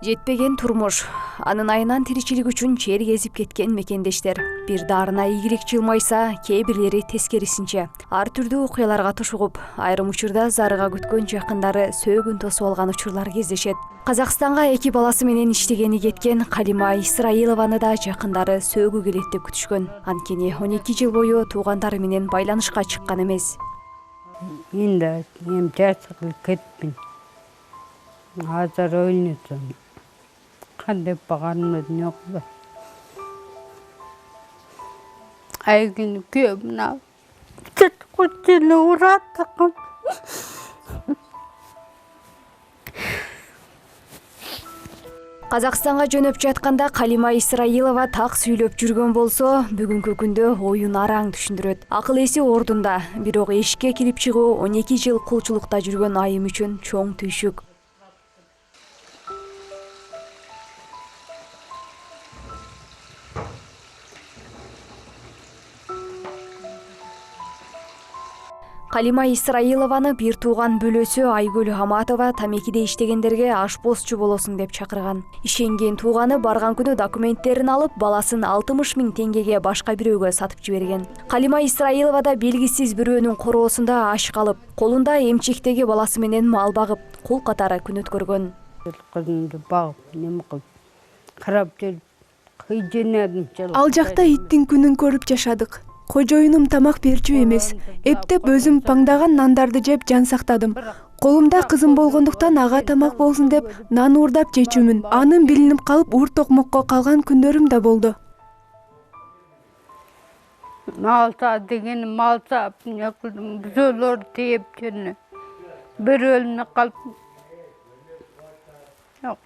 Жетпеген турмуш, анын айынан тиричилик үчүн жер кезип кеткен мекендештер. Бир дарына ийгилик жылмайса, кээ бирлери тескерисинче. Ар түрдүү окуяларга тушугуп, айрым учурда зарыга күткөн жакындары сөөгүн тосуп алган учурлар кездешет. Казакстанга 2 баласы менен иштегени кеткен Калима Исраилованы да жакындары сөөгү келет деп күтүшкөн. Анткени 12 жыл бою туугандары менен байланышка чыккан эмес. Мен жашыгып кетпин. Азыр ойносом. Кандай баганым жок да. Айгын көбүнө көчөнө ураттыкым. Казакстанга жөнөп жатканда Калима Исраилова так сүйлөп жүргөн болсо, бүгүнкү күндө оюн араң түшүндүрөт. Акыл эси ордунда, бирок эшикке кирип чыгуу 12 жыл кулчулукта жүргөн айым үчүн чоң түйшүк. Калима Исраилованы бир тууган бөлөсү Айгүл Аматова тамекиде иштегендерге ашпозчу болосуң деп чакырган. Ишенген тууганы барган күнү документтерин алып, баласын 60 000 теңгеге башка бирөөгө сатып жиберген. Калима Исраилова да белгисиз бирөөнүн короосунда аш калып, колунда эмчектеги баласы менен мал багып, кул катары күн өткөргөн. Кызымды багып, неме кылып, карап жүрүп, кыйженедим. Ал жакта иттин күнүн көрүп жашадык. Кожоюнум тамак берчү эмес. Эптеп өзүм паңдаган нандарды жеп жан сактадым. Колумда кызым болгондуктан ага тамак болсун деп нан уурдап жечүмүн. Анын билинип калып ур токмокко калган күндөрүм да болду. Малса деген малса не кылдым, бүзөлөр тээп жүрүнө. Bir өлүнө калып. Жок.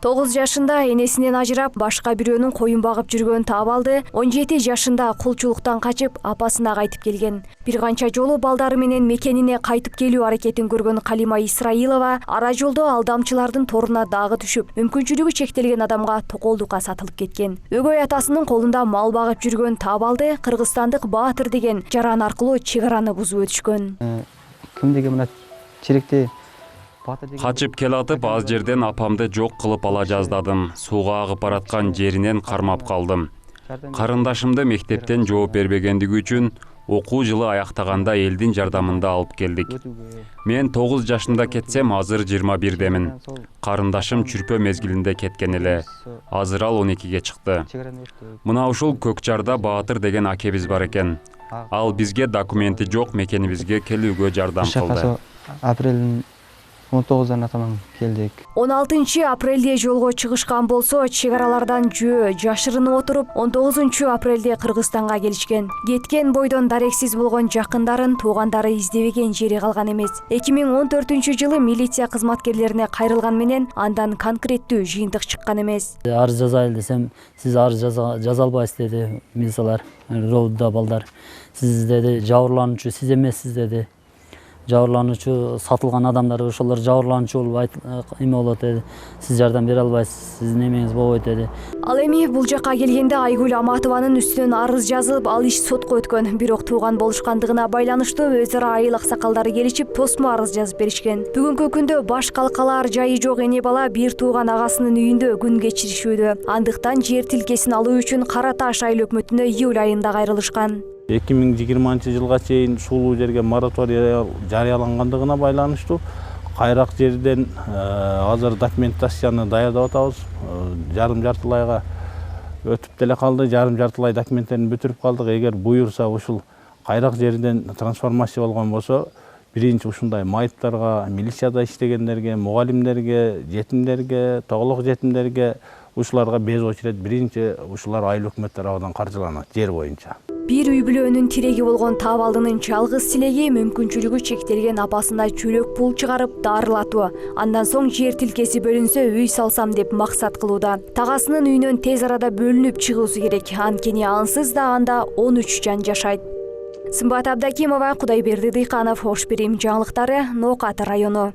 9 жашында энесинен ажырап, башка бирөөнүн коюн багып жүргөн Таабалды 17 жашында кулчулуктан качып, апасына кайтып келген. Бир канча жолу балдары менен мекенине кайтып келүү аракетин көргөн Калима Исраилова ара жолдо алдамчылардын торуна дагы түшүп, мүмкүнчүлүгү чектелген адамга токолдукка сатылып кеткен. Өгөй атасынын колунда мал багып жүргөн Таабалды кыргызстандык Баатыр деген жаран аркылуу чек араны бузуп өтүшкөн. Ким деген мына черекте качып келатып, аз жерден апамды жок кылып ала жаздадым. Сууга агып бараткан жеринен кармап калдым. Карындашымды мектептен жооп бербегендиги үчүн окуу жылы аяктаганда элдин жардамында алып келдик. Мен 9 жашымда кетсем, азыр 21демин. Карындашым чүрпө мезгилинде кеткен эле. Азыр ал 12ге чыкты. Мына ушул Көкчарда Баатыр деген акебиз бар экен. Ал бизге документи жок мекенибизге келүүгө жардам кылды. Апрелдин 19-дан таман келдик. 16 апрелде жолго чыгышкан болсо, чек аралардан жашырынып отуруп, 19 апрелде Кыргызстанга келишкен. Кеткен бойдон дарексиз болгон жакындарын туугандары издебеген жери калган эмес. 2014 милиция кызматкерлерине кайрылган менен андан конкреттүү жыйынтык чыккан эмес. Арыз жазайлы десем, сиз арыз жаза албайсыз деди милициялар, роудда балдар. Сиз деди жабырлануучу сиз эмессиз деди. Жабырлануучу сатылган адамдар ошолор жабырлануучу болуп эме болот деди. Сиз жардам бере албайсыз, сиздин эмеңиз болбойт деди. Ал эми бул жакка келгенде Айгүл Аматованын үстүнөн арыз жазылып, ал иш сотко өткөн. Бирок тууган болушкандыгына байланыштуу өз ара айыл аксакалдары келишип, тосмо арыз жазып беришкен. Бүгүнкү күндө баш калкалаар жайы жок эне бала бир тууган агасынын үйүндө күн кечиришүүдө. Андыктан жер тилкесин алуу үчүн Кара Таш айыл өкмөтүнө июль айында кайрылышкан. 2020 жылга чейин сулуу жерге мораторий жарыялангандыгына байланыштуу кайрак жерден азыр документацияны даярдап атабыз. Жарым-жартылайга өтүп деле калды, жарым-жартылай документтерин бүтүрүп калдык. Эгер буюрса ушул кайрак жерден трансформация болгон болсо, биринчи ушундай майыптарга, милицияда иштегендерге, мугалимдерге, жетимдерге, тоголок жетимдерге ушуларга без очередь биринчи ушулар айыл өкмөт тарабынан каржыланат жер боюнча. Бир үй бүлөнүн тиреги болгон Таабалдынын жалгыз тилеги мүмкүнчүлүгү чектелген апасына чөлөк пул чыгарып дарылатуу. Андан соң жер тилкеси бөлүнсө үй салсам деп максат кылууда. Тагасынын үйүнөн тез арада бөлүнүп чыгуусу керек. Анткени ансыз да анда 13 жан жашайт. Сымбат Абдакимова, Кудайберди Дыйканов, Ош Бирим жаңылыктары, Ноокат району.